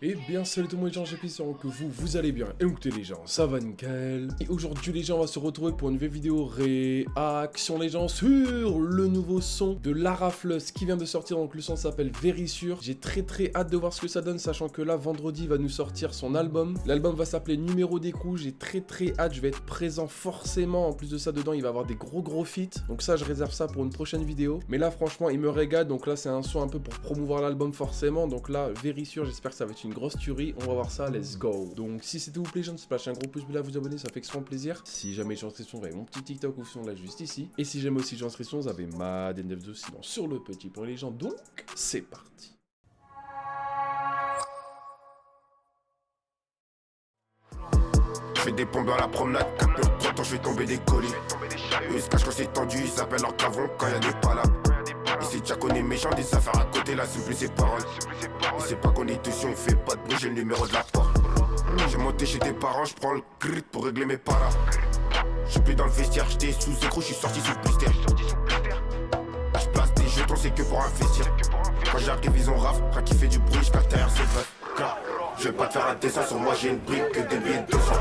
Et bien salut tout le monde les gens, j'espère que vous allez bien. Et écoutez les gens, ça va nickel. Et aujourd'hui les gens, on va se retrouver pour une nouvelle vidéo réaction les gens sur le nouveau son de Lara Flus qui vient de sortir. Donc le son s'appelle Vérissure. J'ai très hâte de voir ce que ça donne, sachant que là vendredi va nous sortir son album. L'album va s'appeler Numéro d'écrou. J'ai très hâte, je vais être présent forcément. En plus de ça dedans il va avoir des gros feats. Donc ça je réserve ça pour une prochaine vidéo. Mais là franchement il me régale. Donc là c'est un son un peu pour promouvoir l'album forcément. Donc là Vérissure, j'espère que ça va être une grosse tuerie, on va voir ça, let's go. Donc si c'était vous plaît, je ne sais pas, lâchez un gros pouce bleu à vous abonner, ça fait extrêmement plaisir. Si jamais j'ai inscription, vous avez mon petit TikTok ou son là juste ici. Et si jamais aussi j'ai inscription, vous avez ma DN92 sinon sur le petit pour les gens. Donc c'est parti. Je fais des pompes dans la promenade, 4 heures, 30 ans, je vais tomber des colis. Eux ils se cachent quand c'est tendu, ils s'appellent leur cavron quand y'a des palabres. Ici déjà qu'on est méchant, des affaires à côté, là c'est plus ses paroles. Il sait pas qu'on est dessus, on fait pas de bruit, j'ai le numéro de la porte. J'ai monté chez tes parents, je prends le grit pour régler mes paras. J'suis plus dans le vestiaire, j'étais sous écrou, j'suis sorti sous blister. Là j'place des jetons, c'est que pour investir. Quand j'arrive ils ont raf, rien qui fait du bruit, j'casse derrière c'est bref. Je vais pas te faire un dessin, sur moi j'ai une brique que des billets de 200.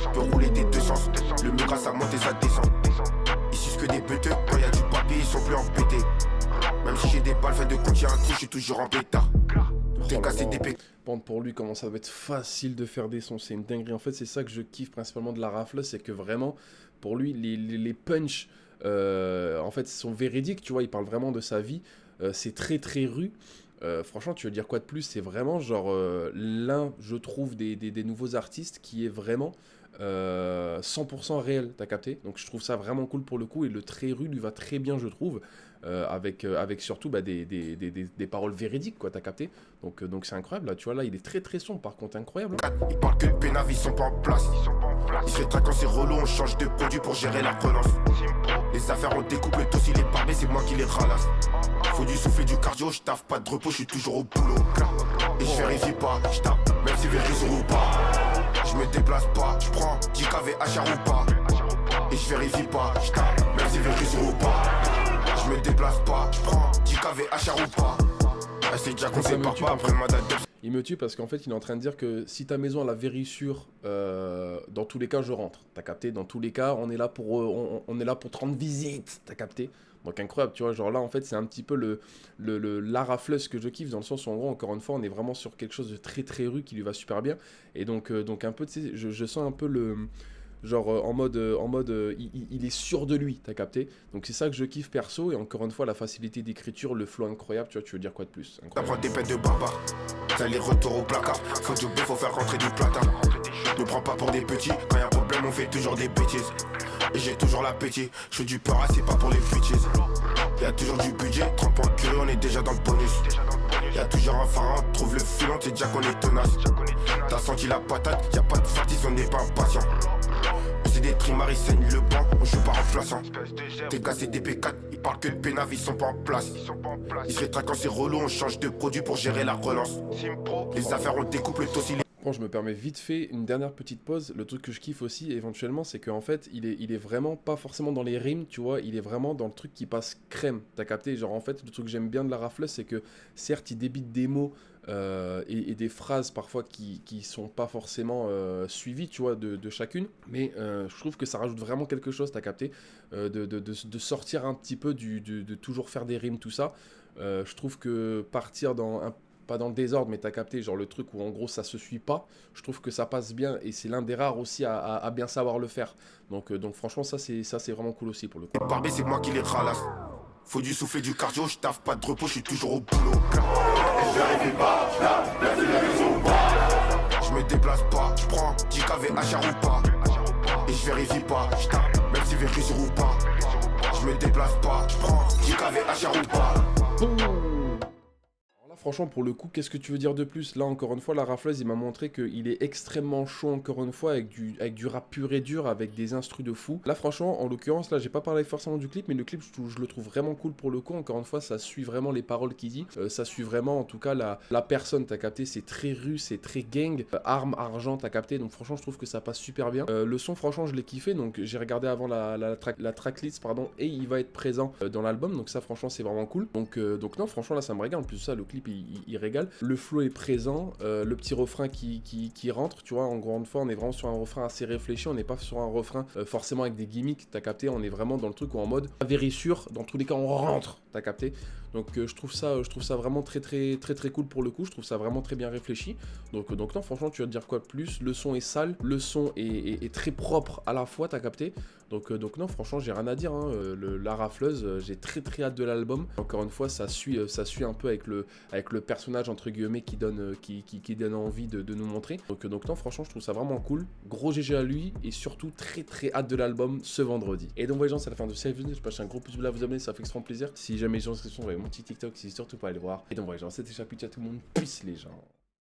Je peux rouler des deux sens, le mur ça monte et ça descend. Ici c'est que des peteux, quand y'a du papier ils sont plus embêtés. Même si j'ai des balles faites de compte, y'a un trou, j'suis toujours en pétard. T'es cassé des pécs. Pour lui, comment ça va être facile de faire des sons, c'est une dinguerie. En fait, c'est ça que je kiffe principalement de Lara Flus, c'est que vraiment, pour lui, les punchs, en fait, sont véridiques, tu vois, il parle vraiment de sa vie, c'est très rue. Franchement, tu veux dire quoi de plus? C'est vraiment genre l'un, je trouve, des nouveaux artistes qui est vraiment 100% réel, t'as capté? Donc je trouve ça vraiment cool pour le coup, et le très rue lui va très bien, je trouve, avec surtout bah, des paroles véridiques, quoi, t'as capté? Donc c'est incroyable, là, tu vois, là, il est très sombre, par contre, incroyable. Hein. Ils parlent que le pénave, ils sont pas en place. Ils se traquent quand c'est relou, on change de produit pour gérer la relance. Les affaires on découpe le dossier, les barbés, c'est moi qui les ralasse. Faut du souffle et du cardio, je taffe pas de repos, je suis toujours au boulot. Et je vérifie pas, je tape, même si vérifie ou pas. Je me déplace pas, je prends 10 KV HR ou pas. Et je vérifie pas, je tape, même si vérifie ou pas. Je me déplace pas, je prends 10 KV HR ou pas. C'est déjà qu'on sépare pas après ma date de... Il me tue parce qu'en fait il est en train de dire que si ta maison a la Vérissure, dans tous les cas je rentre, t'as capté? Dans tous les cas on est là pour, on est là pour 30 visites, t'as capté? Donc incroyable, tu vois, genre là en fait c'est un petit peu le Lara Flus que je kiffe, dans le sens où en gros encore une fois on est vraiment sur quelque chose de très rue qui lui va super bien. Et donc un peu, tu sais, je sens un peu le... Genre en mode il est sûr de lui, t'as capté? Donc c'est ça que je kiffe perso, et encore une fois la facilité d'écriture, le flow incroyable, tu vois, tu veux dire quoi de plus? T'apprends des pètes de barbare, t'as les retours au placard. Faut du faut faire rentrer du platin. Ne prends pas pour des petits, quand y'a un problème on fait toujours des bêtises. Et j'ai toujours l'appétit, je fais du peur, c'est pas pour les bitches. Y'a toujours du budget, 30 points curieux, on est déjà dans le bonus. Y'a toujours un pharaon, trouve le filon, t'es déjà qu'on est tenace. T'as senti la patate, y'a pas de fartis, on n'est pas impatient. C'est des trimars, ils saignent le banc, on joue pas remplaçant. T'es cassé des P4, ils parlent que le pénave, ils sont pas en place. Ils se traquent quand c'est relou, on change de produit pour gérer la relance. Les affaires on découpe le dossier. Bon, je me permets vite fait une dernière petite pause. Le truc que je kiffe aussi éventuellement, c'est qu'en fait il est vraiment pas forcément dans les rimes, tu vois, il est vraiment dans le truc qui passe crème, t'as capté? Genre en fait le truc que j'aime bien de Lara Flus, c'est que certes il débite des mots et des phrases parfois qui sont pas forcément suivies, tu vois, de chacune, mais je trouve que ça rajoute vraiment quelque chose, t'as capté? De sortir un petit peu de toujours faire des rimes, tout ça. Je trouve que partir dans pas dans le désordre, mais t'as capté, genre le truc où en gros ça se suit pas, je trouve que ça passe bien, et c'est l'un des rares aussi à bien savoir le faire. Donc franchement ça c'est vraiment cool aussi pour le coup. Barbé c'est moi qui les ralasse. Faut du souffle et du cardio, je taffe pas de repos, je suis toujours au boulot. Je vérifie pas, je tape, même si vérifie ou pas. Je me déplace pas, je prends 10 KV HR ou pas. Et je vérifie pas, je tape, même si vérifie ou pas. Je me déplace pas, je prends 10 KV HR ou pas. Franchement, pour le coup, qu'est-ce que tu veux dire de plus? Là, encore une fois, Lara Flus, il m'a montré qu'il est extrêmement chaud, encore une fois, avec du rap pur et dur, avec des instrus de fou. Là, franchement, en l'occurrence, là, j'ai pas parlé forcément du clip, mais le clip, je le trouve vraiment cool pour le coup. Encore une fois, ça suit vraiment les paroles qu'il dit. Ça suit vraiment, en tout cas, la personne, t'as capté, c'est très rue, c'est très gang. Armes, argent, t'as capté. Donc, franchement, je trouve que ça passe super bien. Le son, franchement, je l'ai kiffé. Donc, j'ai regardé avant la tracklist, pardon, et il va être présent dans l'album. Donc, ça, franchement, c'est vraiment cool. Donc non, franchement, là, ça me régale. En plus de ça, le clip, il régale. Le flow est présent, le petit refrain qui rentre, tu vois, en grande fois, on est vraiment sur un refrain assez réfléchi, on n'est pas sur un refrain forcément avec des gimmicks, t'as capté, on est vraiment dans le truc où en mode vérissure, dans tous les cas on rentre, t'as capté. Donc je trouve ça vraiment très cool pour le coup, je trouve ça vraiment très bien réfléchi. Donc non, franchement, tu vas te dire quoi de plus? Le son est sale, le son est très propre à la fois, t'as capté. Donc non, franchement, j'ai rien à dire, hein. La rafleuse, j'ai très hâte de l'album. Encore une fois, ça suit un peu avec le personnage entre guillemets qui donne envie de nous montrer. Donc non, franchement, je trouve ça vraiment cool. Gros GG à lui et surtout très hâte de l'album ce vendredi. Et donc, les gens, c'est la fin de cette vidéo. Je passe un gros pouce bleu à vous abonner, ça fait extrêmement plaisir. Si jamais les gens sont sur mon petit TikTok, n'hésitez surtout pas à aller voir. Et donc, les gens, c'était Chapitre à tout le monde. Peace les gens.